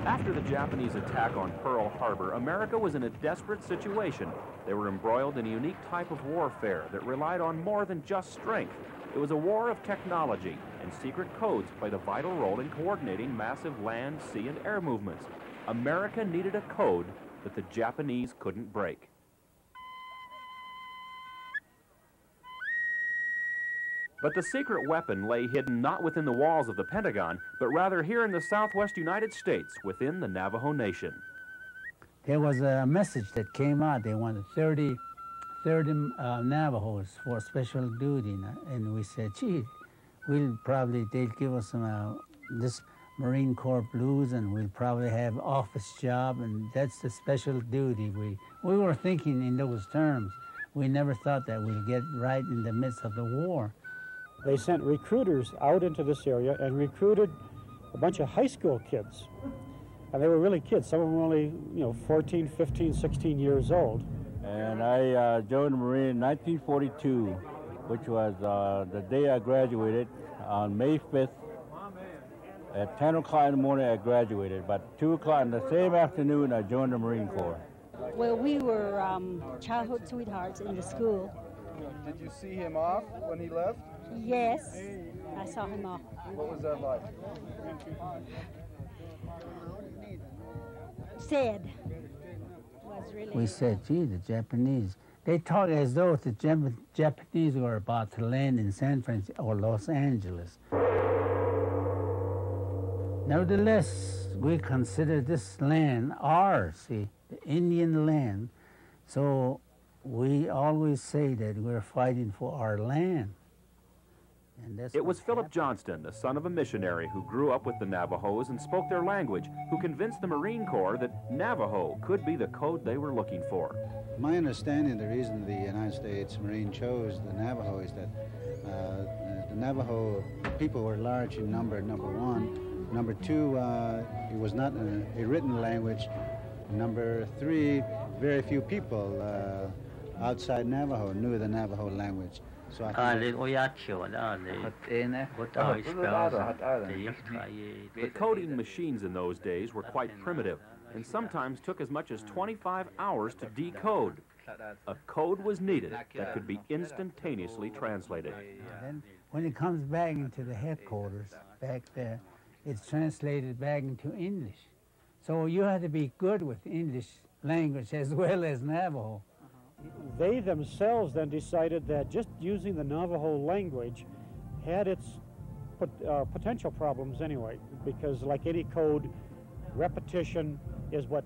After the Japanese attack on Pearl Harbor, America was in a desperate situation. They were embroiled in a unique type of warfare that relied on more than just strength. It was a war of technology, and secret codes played a vital role in coordinating massive land, sea, and air movements. America needed a code that the Japanese couldn't break. But the secret weapon lay hidden not within the walls of the Pentagon, but rather here in the southwest United States, within the Navajo Nation. There was a message that came out. They wanted 30 Navajos for special duty, and we said, gee, they'll give us some, this Marine Corps blues, and we'll probably have office job, and that's the special duty. We were thinking in those terms. We never thought that we'd get right in the midst of the war. They sent recruiters out into this area and recruited a bunch of high school kids. And they were really kids. Some of them were only, 14, 15, 16 years old. And I joined the Marine in 1942, which was the day I graduated. On May 5th, at 10 o'clock in the morning, I graduated. But 2 o'clock in the same afternoon, I joined the Marine Corps. Well, we were childhood sweethearts in the school. Did you see him off when he left? Yes, I saw him off. What was that like? Sad. We said, gee, the Japanese. They talk as though the Japanese were about to land in San Francisco or Los Angeles. Nevertheless, we consider this land ours, see, the Indian land. So we always say that we're fighting for our land. It was Philip Johnston, the son of a missionary who grew up with the Navajos and spoke their language, who convinced the Marine Corps that Navajo could be the code they were looking for. My understanding, the reason the United States Marine chose the Navajo is that the Navajo people were large in number one. Number two, it was not a written language. Number three, very few people outside Navajo knew the Navajo language. So the coding machines in those days were quite primitive and sometimes took as much as 25 hours to decode. A code was needed that could be instantaneously translated. Then when it comes back into the headquarters back there, it's translated back into English. So you had to be good with English language as well as Navajo. They themselves then decided that just using the Navajo language had its potential problems anyway, because like any code, repetition is what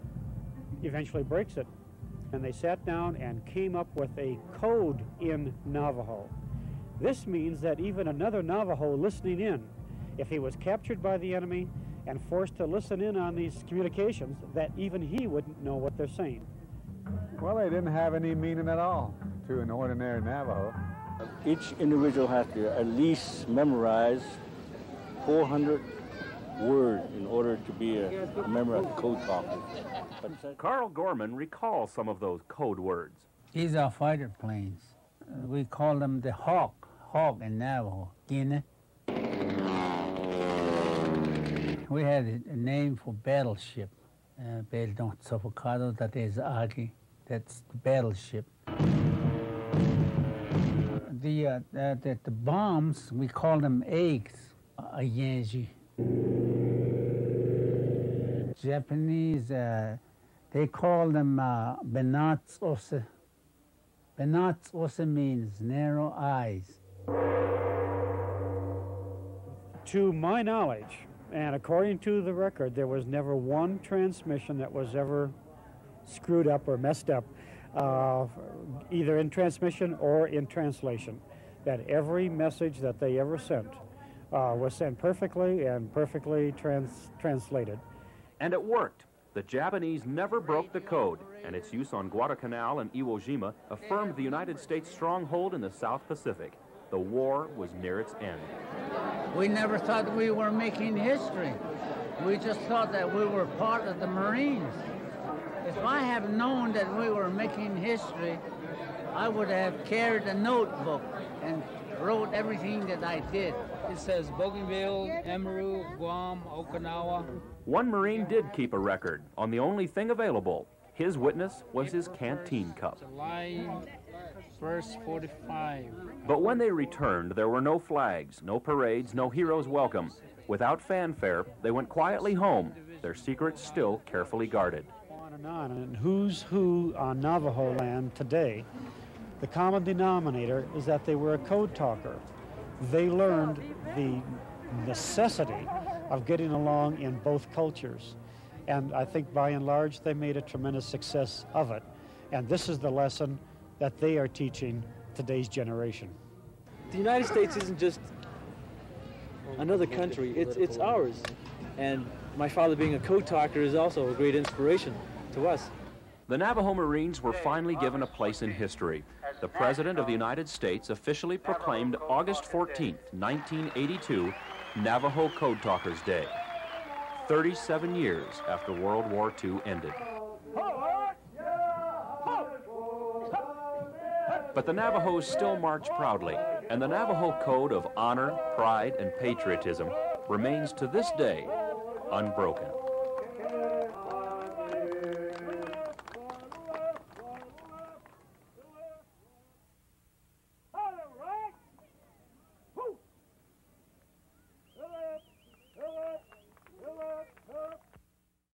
eventually breaks it. And they sat down and came up with a code in Navajo. This means that even another Navajo listening in, if he was captured by the enemy and forced to listen in on these communications, that even he wouldn't know what they're saying. Well, they didn't have any meaning at all to an ordinary Navajo. Each individual has to at least memorize 400 words in order to be a member of the code talkers. Carl Gorman recalls some of those code words. These are fighter planes. We call them the Hawk in Navajo, Guinea. We had a name for battleship, Belton Sofocado, that is Agi. That's the battleship. The bombs, we call them eggs, Ayenji. Japanese, they call them Benats Ose. Benats Ose means narrow eyes. To my knowledge, and according to the record, there was never one transmission that was ever screwed up or messed up, either in transmission or in translation. That every message that they ever sent was sent perfectly and perfectly translated. And it worked. The Japanese never broke the code, and its use on Guadalcanal and Iwo Jima affirmed the United States' stronghold in the South Pacific. The war was near its end. We never thought we were making history. We just thought that we were part of the Marines. If I had known that we were making history, I would have carried a notebook and wrote everything that I did. It says Bougainville, Emery, Guam, Okinawa. One Marine did keep a record on the only thing available. His witness was his canteen cup. July 1st, 45. But when they returned, there were no flags, no parades, no heroes welcome. Without fanfare, they went quietly home, their secrets still carefully guarded. On, and who's who on Navajo land today, the common denominator is that they were a code talker. They learned the necessity of getting along in both cultures. And I think by and large, they made a tremendous success of it. And this is the lesson that they are teaching today's generation. The United States isn't just another country, it's ours. And my father being a code talker is also a great inspiration to us. The Navajo Marines were finally given a place in history. The President of the United States officially proclaimed August 14th, 1982, Navajo Code Talkers Day, 37 years after World War II ended. But the Navajos still march proudly, and the Navajo code of honor, pride, and patriotism remains to this day unbroken.